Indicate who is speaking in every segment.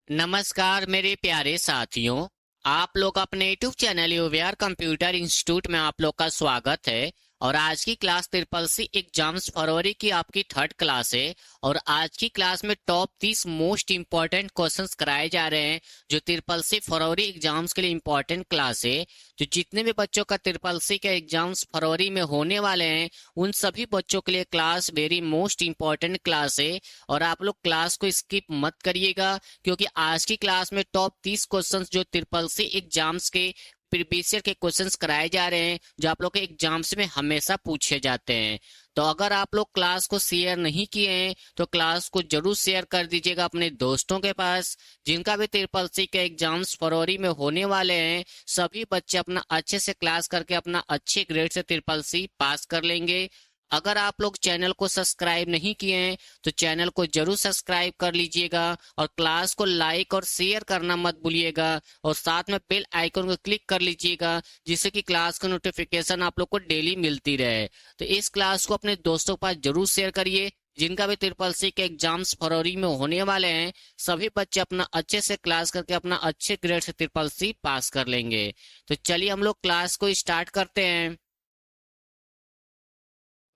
Speaker 1: नमस्कार मेरे प्यारे साथियों। आप लोग अपने यूट्यूब चैनल यूवीआर कंप्यूटर इंस्टीट्यूट में आप लोग का स्वागत है। और आज की क्लास ट्रिपल सी एग्जाम्स फरवरी की आपकी थर्ड क्लास है। और आज की क्लास में टॉप 30 मोस्ट इंपॉर्टेंट क्वेश्चंस कराए जा रहे हैं जो ट्रिपल सी फरवरी एग्जाम्स के लिए इंपॉर्टेंट क्लास है। तो जितने भी बच्चों का ट्रिपल सी के एग्जाम्स फरवरी में होने वाले हैं उन सभी बच्चों के लिए class very most important class है। और आप लोग क्लास को स्किप मत करिएगा, क्योंकि आज की क्लास में टॉप 30 क्वेश्चंस जो ट्रिपल सी एग्जाम्स के प्रीवियस ईयर के क्वेश्चंस कराए जा रहे हैं जो आप लोग के एग्जाम्स में हमेशा पूछे जाते हैं। तो अगर आप लोग क्लास को शेयर नहीं किए हैं तो क्लास को जरूर शेयर कर दीजिएगा अपने दोस्तों के पास, जिनका भी ट्रिपल सी के एग्जाम्स फरवरी में होने वाले हैं। सभी बच्चे अपना अच्छे से क्लास करके अपना अच्छे ग्रेड से ट्रिपल सी पास कर लेंगे। अगर आप लोग चैनल को सब्सक्राइब नहीं किए हैं तो चैनल को जरूर सब्सक्राइब कर लीजिएगा और क्लास को लाइक और शेयर करना मत भूलिएगा। और साथ में बेल आइकन को क्लिक कर लीजिएगा जिससे कि क्लास का नोटिफिकेशन आप लोग को डेली मिलती रहे। तो इस क्लास को अपने दोस्तों के पास जरूर शेयर करिए, जिनका भी ट्रिपल सी के एग्जाम्स फरवरी में होने वाले हैं। सभी बच्चे अपना अच्छे से क्लास करके अपना अच्छे ग्रेड से ट्रिपल सी पास कर लेंगे। तो चलिए हम लोग क्लास को स्टार्ट करते हैं।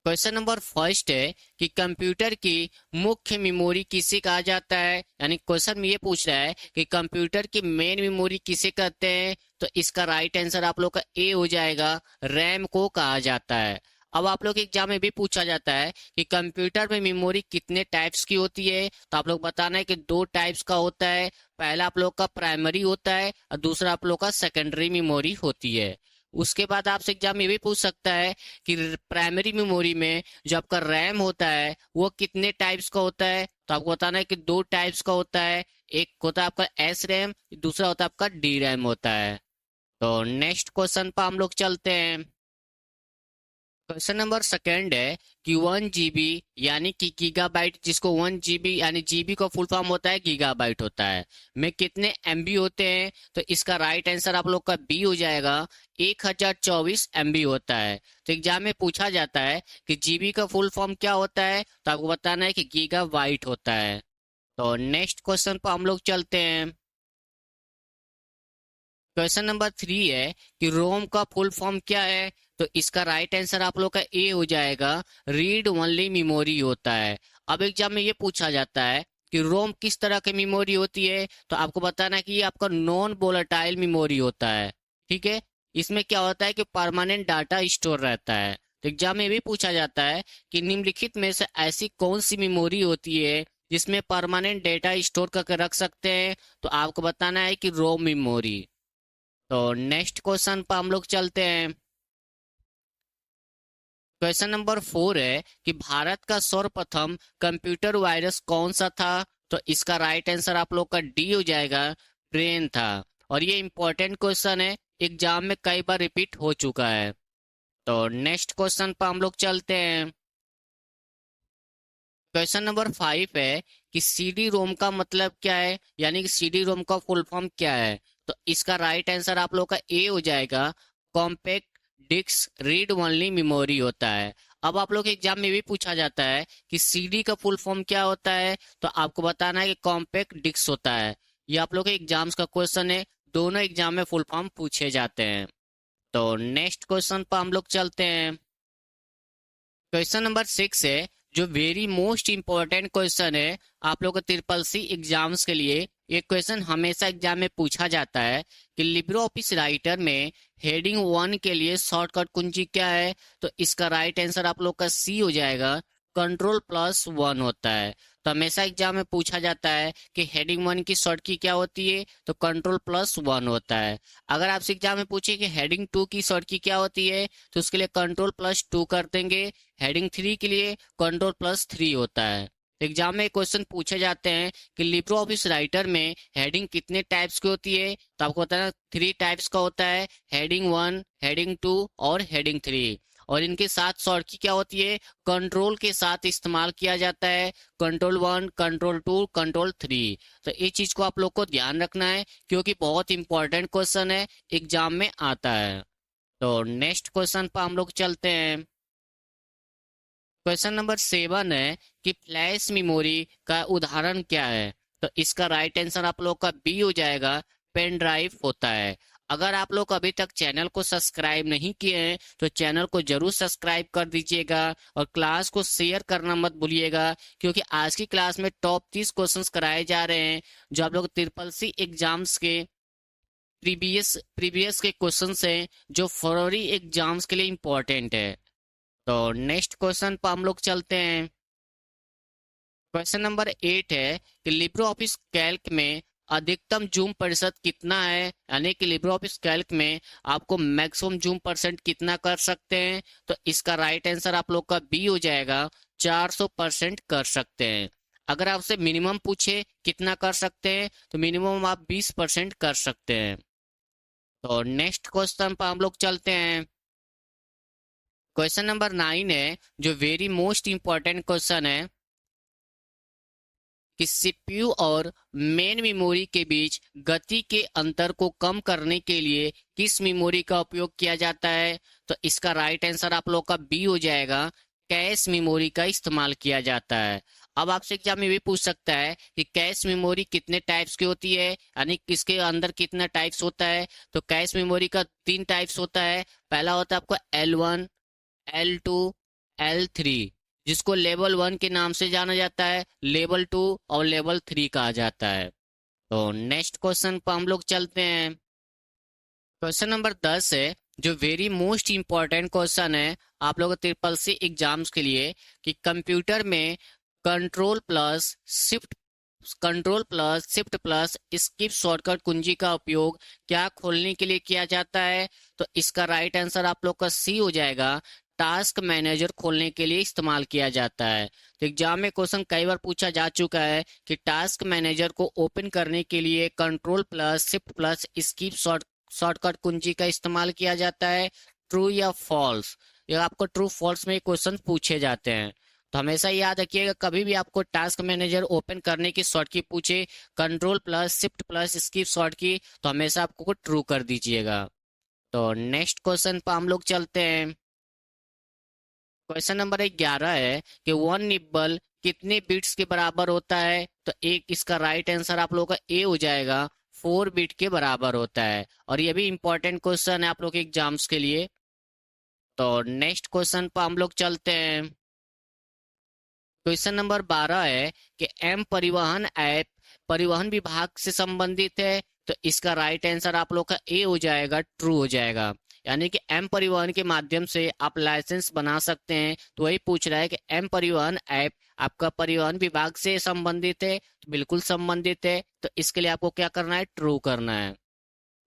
Speaker 1: क्वेश्चन नंबर फर्स्ट है कि कंप्यूटर की मुख्य मेमोरी किसे कहा जाता है। यानी क्वेश्चन में ये पूछ रहा है कि कंप्यूटर की मेन मेमोरी किसे कहते हैं। तो इसका राइट आंसर आप लोग का ए हो जाएगा, रैम को कहा जाता है। अब आप लोग एग्जाम में भी पूछा जाता है कि कंप्यूटर में मेमोरी कितने टाइप्स की होती है। तो आप लोग बताना है कि दो टाइप्स का होता है। पहला आप लोग का प्राइमरी होता है और दूसरा आप लोग का सेकेंडरी मेमोरी होती है। उसके बाद आपसे एग्जाम में भी पूछ सकता है कि प्राइमरी मेमोरी में जो आपका रैम होता है वो कितने टाइप्स का होता है। तो आपको बताना है कि दो टाइप्स का होता है। एक होता है आपका एस रैम, दूसरा होता है आपका डी रैम होता है। तो नेक्स्ट क्वेश्चन पर हम लोग चलते हैं। क्वेश्चन नंबर सेकंड है कि 1 GB यानी कि गीगाबाइट, जिसको 1 GB यानी जीबी का फुल फॉर्म होता है गीगाबाइट होता है, में कितने एमबी होते हैं। तो इसका राइट आंसर आप लोग का बी हो जाएगा, 1024 MB होता है। तो एग्जाम में पूछा जाता है कि जीबी का फुल फॉर्म क्या होता है, तो आपको बताना है कि गीगाबाइट होता है। तो नेक्स्ट क्वेश्चन पर हम लोग चलते हैं। क्वेश्चन नंबर 3 है कि रोम का फुल फॉर्म क्या है। तो इसका राइट आंसर आप लोग का ए हो जाएगा, रीड ओनली मेमोरी होता है। अब एग्जाम में ये पूछा जाता है कि रोम किस तरह की मेमोरी होती है। तो आपको बताना है कि ये आपका नॉन वोलेटाइल मेमोरी होता है। ठीक है, इसमें क्या होता है कि परमानेंट डाटा स्टोर रहता है। तो एग्जाम में भी पूछा जाता है कि निम्नलिखित में से ऐसी कौन सी मेमोरी होती है जिसमें परमानेंट डेटा स्टोर करके रख सकते हैं। तो आपको बताना है कि रोम मेमोरी। तो नेक्स्ट क्वेश्चन पर हम लोग चलते हैं। क्वेश्चन नंबर 4 है कि भारत का सर्वप्रथम कंप्यूटर वायरस कौन सा था। तो इसका राइट आंसर आप लोग का डी हो जाएगा, ब्रेन था। और ये इंपॉर्टेंट क्वेश्चन है, एग्जाम में कई बार रिपीट हो चुका है। तो नेक्स्ट क्वेश्चन पर हम लोग चलते हैं। क्वेश्चन नंबर 5 है कि सीडी रोम का मतलब क्या है, यानी कि सीडी रोम का फुल फॉर्म क्या है। तो इसका राइट आंसर आप लोग का ए हो जाएगा, compact disc read only memory होता है। अब आप लोग के एग्जाम में भी पूछा जाता है कि सीडी का फुल फॉर्म क्या होता है। तो आपको बताना है कि कॉम्पैक्ट डिस्क होता है। ये आप लोग के एग्जाम्स का क्वेश्चन है, दोनों एग्जाम में फुल फॉर्म पूछे जाते हैं। तो नेक्स्ट क्वेश्चन पर हम लोग चलते हैं। क्वेश्चन नंबर 6 है जो वेरी मोस्ट इंपॉर्टेंट क्वेश्चन है आप लोग को ट्रिपल सी एग्जाम्स के लिए। ये क्वेश्चन हमेशा एग्जाम में पूछा जाता है कि लिब्रो ऑफिस राइटर में हेडिंग 1 के लिए शॉर्टकट कुंजी क्या है। तो इसका राइट आंसर आप लोग का सी हो जाएगा, Ctrl+1 होता है। तो हमेशा एग्जाम में पूछा जाता है कि हेडिंग 1 की शॉर्ट की क्या होती है, तो Ctrl+1 होता है। अगर आपसे एग्जाम में पूछे कि हेडिंग 2 की शॉर्ट की क्या होती है तो उसके लिए Ctrl+2 कर देंगे। हेडिंग 3 के लिए Ctrl+3 होता है। एग्जाम में क्वेश्चन पूछे जाते हैं कि लिब्रो ऑफिस राइटर में हेडिंग कितने टाइप्स की होती है। तो आपको बताना 3 टाइप्स का होता है, हेडिंग 1, हेडिंग 2 और हेडिंग 3। और इनके साथ शॉर्ट की क्या होती है, कंट्रोल के साथ इस्तेमाल किया जाता है, Ctrl+1, Ctrl+2, Ctrl+3। तो इस चीज को आप लोग को ध्यान रखना है क्योंकि बहुत इंपॉर्टेंट क्वेश्चन है, एग्जाम में आता है। तो नेक्स्ट क्वेश्चन पर हम लोग चलते हैं। क्वेश्चन नंबर 7 है कि फ्लैश मेमोरी का उदाहरण क्या है। तो इसका राइट आंसर आप लोग का बी हो जाएगा, पेन ड्राइव होता है। अगर आप लोग अभी तक चैनल को सब्सक्राइब नहीं किए हैं तो चैनल को जरूर सब्सक्राइब कर दीजिएगा और क्लास को शेयर करना मत भूलिएगा, क्योंकि आज की क्लास में टॉप 30 क्वेश्चंस कराए जा रहे हैं जो आप लोग ट्रिपल सी एग्जाम्स के प्रीवियस के क्वेश्चंस हैं जो फरवरी एग्जाम्स के लिए इंपॉर्टेंट है। तो नेक्स्ट क्वेश्चन पर हम लोग चलते हैं। क्वेश्चन नंबर 8 है कि लिब्रो ऑफिस कैल्क में अधिकतम जूम प्रतिशत कितना है, यानी कि लिब्रो ऑफिस कैल्क में आपको मैक्सिमम जूम परसेंट कितना कर सकते हैं। तो इसका राइट आंसर आप लोग का बी हो जाएगा, 400% कर सकते हैं। अगर आपसे मिनिमम पूछे कितना कर सकते हैं तो मिनिमम आप 20% कर सकते हैं। तो नेक्स्ट क्वेश्चन पर हम लोग चलते हैं। क्वेश्चन नंबर 9 है जो वेरी मोस्ट इंपॉर्टेंट क्वेश्चन है कि सीपीयू और मेन मेमोरी के बीच गति के अंतर को कम करने के लिए किस मेमोरी का उपयोग किया जाता है। तो इसका राइट आंसर आप लोग का बी हो जाएगा, कैश मेमोरी का इस्तेमाल किया जाता है। अब आपसे एग्जाम में भी पूछ सकता है कि कैश मेमोरी कितने टाइप्स की होती है, यानी किसके अंदर कितना टाइप्स होता है। तो कैश मेमोरी का 3 टाइप्स होता है। पहला होता है आपको L1, L2, L3, जिसको लेवल 1 के नाम से जाना जाता है, लेवल 2 और लेवल 3 कहा जाता है। तो नेक्स्ट क्वेश्चन पर हम लोग चलते हैं। क्वेश्चन नंबर 10 है जो वेरी मोस्ट इंपॉर्टेंट क्वेश्चन है आप लोगों ट्रिपल सी एग्जाम्स के लिए कि कंप्यूटर में control plus shift control plus skip shortcut कुंजी का उपयोग क्या खोलने के लिए किया जाता है। तो इसका राइट आंसर आप लोग का सी हो जाएगा, टास्क मैनेजर खोलने के लिए इस्तेमाल किया जाता है। तो एग्जाम में क्वेश्चन कई बार पूछा जा चुका है कि टास्क मैनेजर को ओपन करने के लिए control plus shift plus skip shortcut कुंजी का इस्तेमाल किया जाता है, ट्रू या फॉल्स। ये आपको ट्रू फॉल्स में क्वेश्चन पूछे जाते हैं। तो हमेशा याद रखिएगा, कभी भी आपको टास्क मैनेजर ओपन करने की शॉर्ट की पूछे control plus shift plus skip short की, तो हमेशा आपको ट्रू कर दीजिएगा। तो नेक्स्ट क्वेश्चन पर हम लोग चलते हैं। क्वेश्चन नंबर 11 है कि वन निब्बल कितने बिट्स के बराबर होता है। तो एक इसका राइट आंसर आप लोगों का ए हो जाएगा, 4 बिट के बराबर होता है। और ये भी इंपॉर्टेंट क्वेश्चन है आप लोग के एग्जाम्स के लिए। तो नेक्स्ट क्वेश्चन पर हम लोग चलते हैं। क्वेश्चन नंबर 12 है कि एम परिवहन ऐप परिवहन विभाग से संबंधित है। तो इसका राइट आंसर आप लोग का ए हो जाएगा, ट्रू हो जाएगा। यानी कि एम परिवहन के माध्यम से आप लाइसेंस बना सकते हैं। तो वही पूछ रहा है कि एम परिवहन ऐप आपका परिवहन विभाग से संबंधित है, तो बिल्कुल संबंधित है। तो इसके लिए आपको क्या करना है, ट्रू करना है।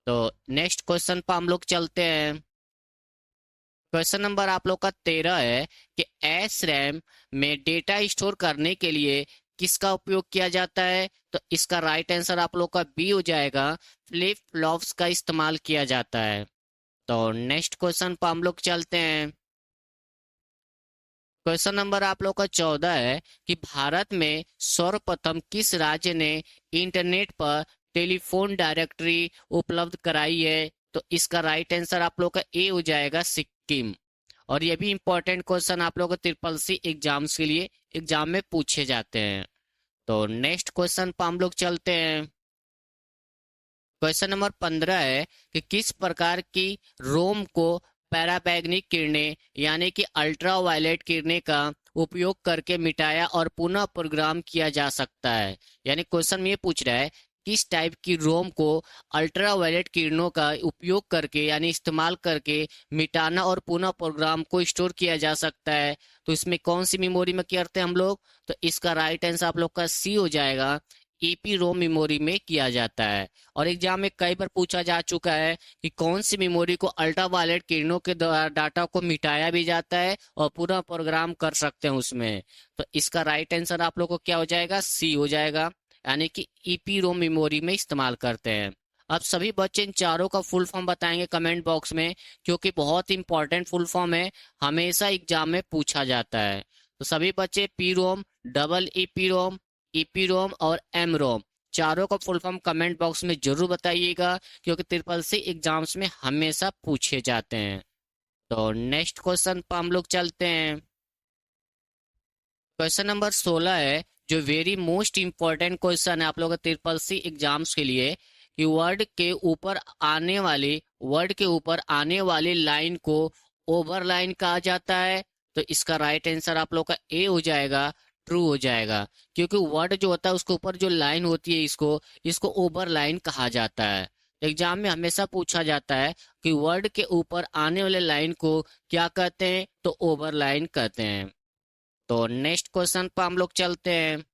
Speaker 1: तो नेक्स्ट क्वेश्चन पर हम लोग चलते हैं। क्वेश्चन नंबर आप लोग का 13 है कि एस रैम में डेटा स्टोर करने के लिए किसका उपयोग किया जाता है। तो इसका राइट आंसर आप लोग का बी हो जाएगा, फ्लिप फ्लॉप्स का इस्तेमाल किया जाता है। तो नेक्स्ट क्वेश्चन पर हम लोग चलते हैं। क्वेश्चन नंबर आप लोग का 14 है कि भारत में सर्वप्रथम किस राज्य ने इंटरनेट पर टेलीफोन डायरेक्टरी उपलब्ध कराई है। तो इसका राइट आंसर आप लोग का ए हो जाएगा, सिक्किम। और ये भी इंपॉर्टेंट क्वेश्चन आप लोग को ट्रिपल सी एग्जाम्स के लिए एग्जाम में पूछे जाते हैं। तो नेक्स्ट क्वेश्चन पर हम लोग चलते हैं। क्वेश्चन नंबर 15 है कि किस प्रकार की रोम को पैराबैग्निक किरणें यानी कि अल्ट्रा वायलेट किरणें का उपयोग करके मिटाया और पुनः प्रोग्राम किया जा सकता है। यानी क्वेश्चन में ये पूछ रहा है किस टाइप की रोम को अल्ट्रा वायलेट किरणों का उपयोग करके यानी इस्तेमाल करके मिटाना और पुनः प्रोग्राम को स्टोर किया जा सकता है। तो इसमें कौन सी मेमोरी में करते हैं हम लोग। तो इसका राइट आंसर आप लोग का सी हो जाएगा, ईपी रोम मेमोरी में किया जाता है। और एग्जाम में कई बार पूछा जा चुका है कि कौन सी मेमोरी को अल्ट्रावायलेट किरणों के द्वारा डाटा को मिटाया भी जाता है और पूरा प्रोग्राम कर सकते हैं उसमें। तो इसका राइट आंसर आप लोग को क्या हो जाएगा, सी हो जाएगा, यानी कि ईपी रोम मेमोरी में इस्तेमाल करते हैं। अब सभी बच्चे इन चारों का फुल फॉर्म बताएंगे कमेंट बॉक्स में, क्योंकि बहुत इंपॉर्टेंट फुल फॉर्म है, हमेशा एग्जाम में पूछा जाता है। तो सभी बच्चे पी रोम, डबल ईपी रोम, ईपी रोम और एम रोम चारों का फुल फॉर्म कमेंट बॉक्स में जरूर बताइएगा, क्योंकि ट्रिपल सी एग्जाम्स में हमेशा पूछे जाते हैं। तो नेक्स्ट क्वेश्चन पर हम लोग चलते हैं। क्वेश्चन नंबर 16 है जो वेरी मोस्ट इंपॉर्टेंट क्वेश्चन है आप लोगों का ट्रिपल सी एग्जाम्स के लिए, कि वर्ड के ऊपर आने वाली लाइन को ओवरलाइन कहा जाता है। तो इसका राइट आंसर आप लोग का ए हो जाएगा, ट्रू हो जाएगा। क्योंकि वर्ड जो होता है उसके ऊपर जो लाइन होती है इसको इसको ओवरलाइन कहा जाता है। एग्जाम में हमेशा पूछा जाता है कि वर्ड के ऊपर आने वाले लाइन को क्या कहते हैं, तो ओवरलाइन कहते हैं। तो नेक्स्ट क्वेश्चन पर हम लोग चलते हैं।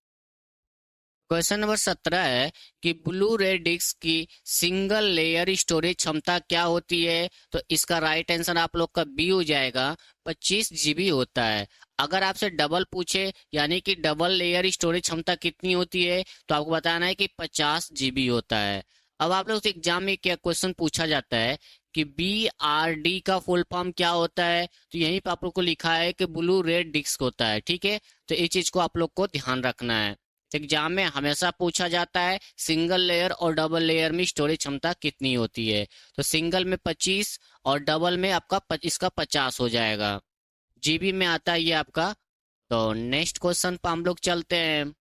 Speaker 1: क्वेश्चन नंबर 17 है कि ब्लू रे डिस्क की सिंगल लेयर स्टोरेज क्षमता क्या होती है। तो इसका राइट आंसर आप लोग का बी हो जाएगा, 25 जीबी होता है। अगर आपसे डबल पूछे यानी कि डबल लेयर स्टोरेज क्षमता कितनी होती है, तो आपको बताना है कि 50 जीबी होता है। अब आप लोग से एग्जाम में क्या क्वेश्चन पूछा जाता है कि BRD का फुल फॉर्म क्या होता है, तो यहीं पे आप लोग को लिखा है कि ब्लू रेड डिस्क होता है। ठीक है, तो इस चीज को आप लोग को ध्यान रखना है। एग्जाम में हमेशा पूछा जाता है सिंगल लेयर और डबल लेयर में स्टोरेज क्षमता कितनी होती है। तो सिंगल में 25 और डबल में आपका इसका 50 हो जाएगा। जीबी में आता है ये आपका। तो नेक्स्ट क्वेश्चन पर हम लोग चलते हैं।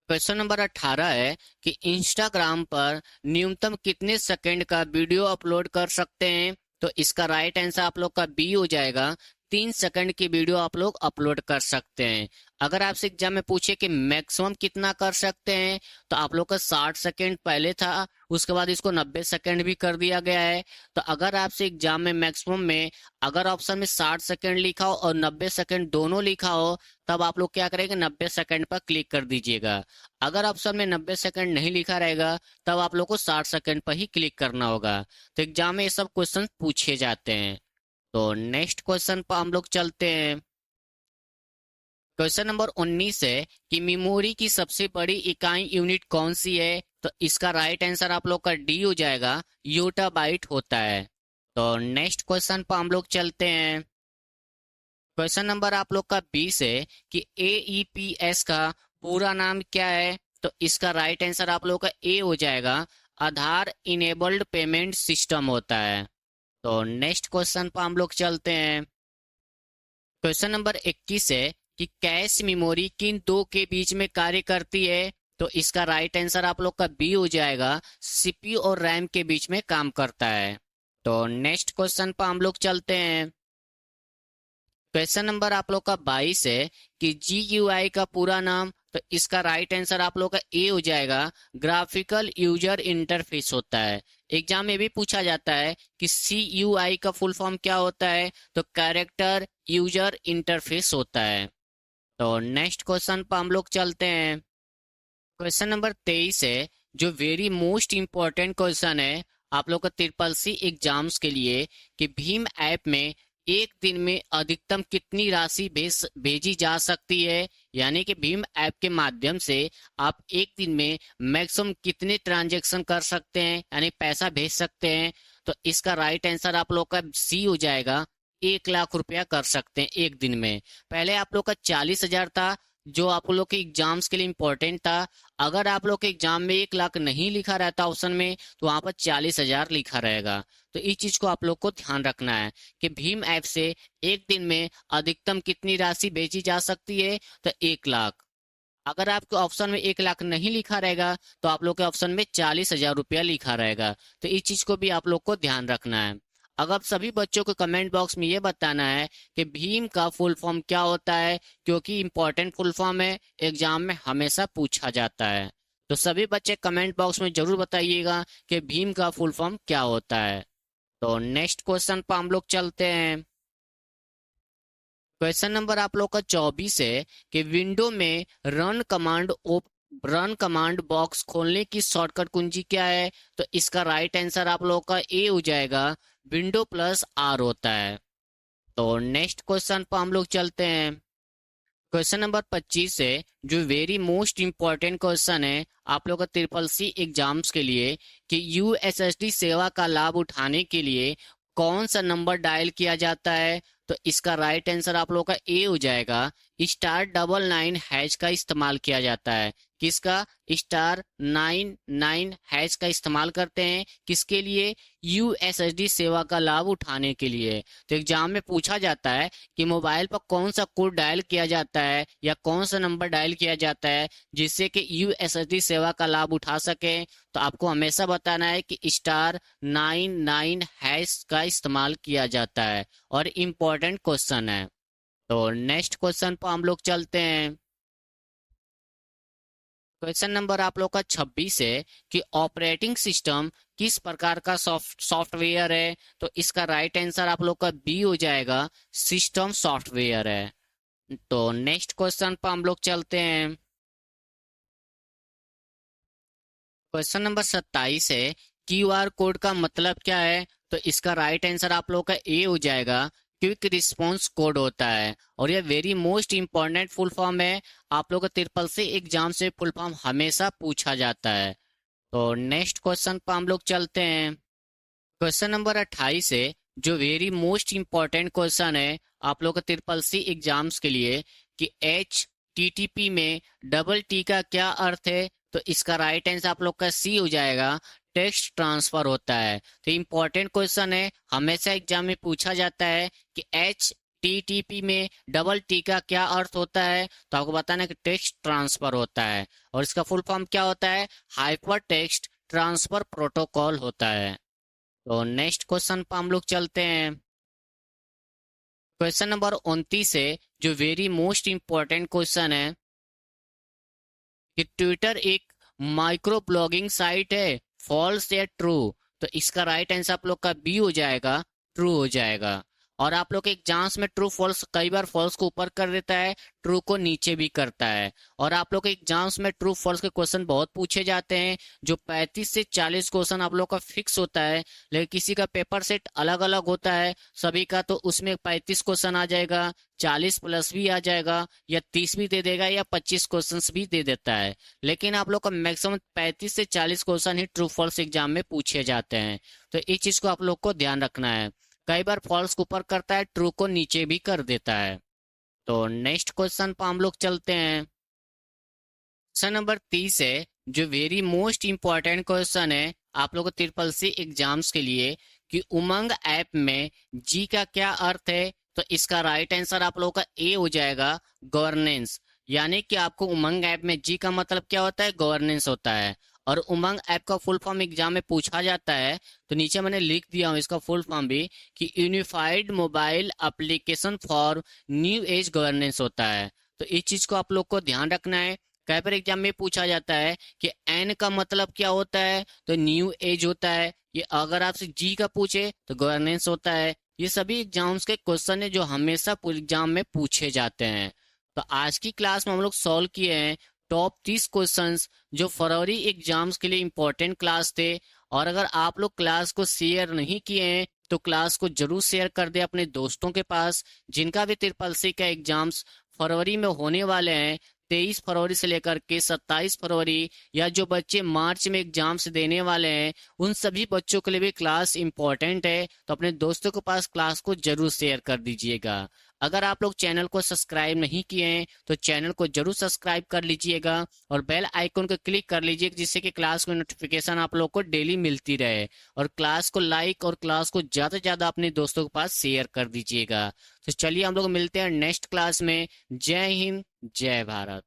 Speaker 1: क्वेश्चन नंबर 18 है कि इंस्टाग्राम पर न्यूनतम कितने सेकंड का वीडियो अपलोड कर सकते हैं। तो इसका राइट आंसर आप लोग का बी हो जाएगा, 3 सेकंड की वीडियो आप लोग अपलोड कर सकते हैं। अगर आपसे एग्जाम में पूछे कि मैक्सिमम कितना कर सकते हैं, तो आप लोग का 60 सेकंड पहले था, उसके बाद इसको 90 सेकंड भी कर दिया गया है। तो अगर आपसे एग्जाम में मैक्सिमम में अगर ऑप्शन में 60 सेकंड लिखा हो और 90 सेकंड दोनों लिखा हो, तब आप लोग क्या करेंगे, 90 सेकंड पर क्लिक कर दीजिएगा। अगर ऑप्शन में 90 सेकंड नहीं लिखा रहेगा, तब आप लोग को 60 सेकंड पर ही क्लिक करना होगा। तो एग्जाम में ये सब क्वेश्चन पूछे जाते हैं। तो नेक्स्ट क्वेश्चन पर हम लोग चलते हैं। क्वेश्चन नंबर 19 है कि मेमोरी की सबसे बड़ी इकाई यूनिट कौन सी है। तो इसका राइट आंसर आप लोग का डी हो जाएगा, योटाबाइट होता है। तो नेक्स्ट क्वेश्चन पर हम लोग चलते हैं। क्वेश्चन नंबर आप लोग का 20 है कि AEPS का पूरा नाम क्या है। तो इसका राइट आंसर आप लोग का ए हो जाएगा, आधार इनेबल्ड पेमेंट सिस्टम होता है। तो नेक्स्ट क्वेश्चन पर हम लोग चलते हैं। क्वेश्चन नंबर 21 है कि कैश मेमोरी किन दो के बीच में कार्य करती है। तो इसका राइट आंसर आप लोग का बी हो जाएगा, CPU और रैम के बीच में काम करता है। तो नेक्स्ट क्वेश्चन पर हम लोग चलते हैं। क्वेश्चन नंबर आप लोग का 22 है कि GUI का पूरा नाम। तो इसका राइट आंसर आप लोग का ए हो जाएगा, ग्राफिकल यूजर इंटरफेस होता है। एग्जाम में भी पूछा जाता है कि CUI का फुल फॉर्म क्या होता है। तो कैरेक्टर यूजर इंटरफेस होता है। तो नेक्स्ट क्वेश्चन पर हम लोग चलते हैं। क्वेश्चन नंबर 23 है जो वेरी मोस्ट इंपॉर्टेंट क्वेश्चन है आप लोग का ट्रिपल सी एग्जाम्स के लिए, कि भीम ऐप में एक दिन में अधिकतम कितनी राशि भेजी जा सकती है। यानी कि भीम ऐप के माध्यम से आप एक दिन में मैक्सिमम कितने ट्रांजैक्शन कर सकते हैं, यानी पैसा भेज सकते हैं। तो इसका राइट आंसर आप लोग का सी हो जाएगा, 1 लाख रुपया कर सकते हैं एक दिन में। पहले आप लोग का 40,000 था, जो आप लोग के एग्जाम्स के लिए इंपॉर्टेंट था। अगर आप लोग के एग्जाम में 1 लाख नहीं लिखा रहता ऑप्शन में, तो वहां पर 40,000 लिखा रहेगा। तो इस चीज को आप लोग को ध्यान रखना है कि भीम ऐप से एक दिन में अधिकतम कितनी राशि भेजी जा सकती है, तो 1 लाख। अगर आपके ऑप्शन में 1 लाख नहीं लिखा रहेगा, तो आप लोग के ऑप्शन में 40,000 रुपया लिखा रहेगा। तो इस चीज को भी आप लोग को ध्यान रखना है। अगर सभी बच्चों को कमेंट बॉक्स में ये बताना है कि भीम का फुल फॉर्म क्या होता है, क्योंकि इंपॉर्टेंट फुल फॉर्म है, एग्जाम में हमेशा पूछा जाता है। तो सभी बच्चे कमेंट बॉक्स में जरूर बताइएगा कि भीम का फुल फॉर्म क्या होता है। तो नेक्स्ट क्वेश्चन पर हम लोग चलते हैं। क्वेश्चन नंबर आप लोग का 24 है कि विंडो में रन कमांड बॉक्स खोलने की शॉर्टकट कुंजी क्या है। तो इसका राइट आंसर आप लोग का ए हो जाएगा, Windows+R होता है। तो नेक्स्ट क्वेश्चन पर हम लोग चलते हैं। क्वेश्चन नंबर 25 है जो वेरी मोस्ट इंपॉर्टेंट क्वेश्चन है आप लोग का ट्रिपल सी एग्जाम्स के लिए, कि USSD सेवा का लाभ उठाने के लिए कौन सा नंबर डायल किया जाता है। तो इसका राइट आंसर आप लोग का ए हो जाएगा, *99# का इस्तेमाल किया जाता है। किसका? *99# का इस्तेमाल करते हैं किसके लिए? यूएसएसडी सेवा का लाभ उठाने के लिए। तो एग्जाम में पूछा जाता है कि मोबाइल पर कौन सा कोड डायल किया जाता है या कौन सा नंबर डायल किया जाता है जिससे कि यूएसएसडी सेवा का लाभ उठा सके। तो आपको हमेशा बताना है कि *99# का इस्तेमाल किया जाता है और इम्पोर्टेंट क्वेश्चन है। तो नेक्स्ट क्वेश्चन पर हम लोग चलते हैं। क्वेश्चन नंबर आप लोग का 26 है कि ऑपरेटिंग सिस्टम किस प्रकार का सॉफ्टवेयर है। तो इसका राइट आंसर आप लोग का बी हो जाएगा, सिस्टम सॉफ्टवेयर है। तो नेक्स्ट क्वेश्चन पर हम लोग चलते हैं। क्वेश्चन नंबर 27 है, क्यूआर कोड का मतलब क्या है। तो इसका राइट आंसर आप लोग का ए हो जाएगा, क्विक रिस्पॉन्स कोड होता है और यह very most important full form है। आप लोग का ट्रिपल सी एग्जाम से फुल फॉर्म हमेशा पूछा जाता है। तो नेक्स्ट क्वेश्चन पर हम लोग चलते हैं। क्वेश्चन नंबर 28 है, जो वेरी मोस्ट इंपॉर्टेंट क्वेश्चन है आप लोग का ट्रिपल सी एग्जाम्स के लिए, कि HTTP में डबल टी का क्या अर्थ है। तो इसका राइट आंसर आप लोग का सी हो जाएगा, टेक्स्ट ट्रांसफर होता है। तो इंपॉर्टेंट क्वेश्चन है, हमेशा एग्जाम में पूछा जाता है कि HTTP में डबल टी का क्या अर्थ होता है। तो आपको बताना है कि टेक्स्ट ट्रांसफर होता है और इसका फुल फॉर्म क्या होता है? हाइपर टेक्स्ट ट्रांसफर प्रोटोकॉल होता है। तो नेक्स्ट क्वेश्चन पर हम लोग चलते हैं। क्वेश्चन नंबर 29 है, जो वेरी मोस्ट इंपॉर्टेंट क्वेश्चन है, कि ट्विटर एक माइक्रो ब्लॉगिंग साइट है, फॉल्स या ट्रू। तो इसका राइट आंसर आप लोग का बी हो जाएगा, ट्रू हो जाएगा। और आप लोग के एग्जाम्स में ट्रू फॉल्स कई बार फॉल्स को ऊपर कर देता है, ट्रू को नीचे भी करता है। और आप लोग के एग्जाम्स में ट्रू फॉल्स के क्वेश्चन बहुत पूछे जाते हैं, जो 35 से 40 क्वेश्चन आप लोग का फिक्स होता है। लेकिन किसी का पेपर सेट अलग अलग होता है सभी का, तो उसमें 35 क्वेश्चन आ जाएगा, 40 प्लस भी आ जाएगा, या 30 भी दे देगा, या 25 क्वेश्चन भी दे देता है। लेकिन आप लोग का मैक्सिमम 35 से 40 क्वेश्चन ही ट्रू फॉल्स एग्जाम में पूछे जाते हैं। तो इस चीज को आप लोग को ध्यान रखना है। कई बार फॉल्स को ऊपर करता है, ट्रू को नीचे भी कर देता है। तो नेक्स्ट क्वेश्चन पर हम लोग चलते हैं। क्वेश्चन नंबर 30 है, जो वेरी मोस्ट इंपॉर्टेंट क्वेश्चन है आप लोग को ट्रिपल सी एग्जाम्स के लिए, कि उमंग ऐप में जी का क्या अर्थ है। तो इसका राइट आंसर आप लोग का ए हो जाएगा, गवर्नेंस। यानी कि आपको उमंग ऐप में जी का मतलब क्या होता है? गवर्नेंस होता है। और उमंग ऐप का फुल फॉर्म एग्जाम में पूछा जाता है, तो नीचे मैंने लिख दिया हूँ इसका फुल फॉर्म भी, कि unified mobile application for new age governance होता है। तो इस चीज को आप लोग को ध्यान रखना है। कई बार एग्जाम में पूछा जाता है कि एन का मतलब क्या होता है। तो न्यू एज होता है। ये अगर आपसे जी का पूछे तो गवर्नेंस होता है। ये सभी एग्जाम्स के क्वेश्चन है जो हमेशा एग्जाम में पूछे जाते हैं। तो आज की क्लास में हम लोग सॉल्व किए हैं टॉप 30 क्वेश्चंस, जो फरवरी एग्जाम्स के लिए इंपॉर्टेंट क्लास थे। और अगर आप लोग क्लास को शेयर नहीं किए हैं तो क्लास को जरूर शेयर कर दे अपने दोस्तों के पास, जिनका भी ट्रिपल सी का एग्जाम्स फरवरी में होने वाले हैं। 23 फरवरी से लेकर के 27 फरवरी, या जो बच्चे मार्च में एग्जाम्स देने वाले हैं, उन सभी बच्चों के लिए भी क्लास इंपॉर्टेंट है। तो अपने दोस्तों के पास क्लास को जरूर शेयर कर दीजिएगा। अगर आप लोग चैनल को सब्सक्राइब नहीं किए हैं तो चैनल को जरूर सब्सक्राइब कर लीजिएगा और बेल आइकन को क्लिक कर लीजिए, जिससे कि क्लास की नोटिफिकेशन आप लोग को डेली मिलती रहे। और क्लास को लाइक और क्लास को ज्यादा से ज्यादा अपने दोस्तों के पास शेयर कर दीजिएगा। तो चलिए हम लोग मिलते हैं नेक्स्ट क्लास में। जय हिंद, जय भारत।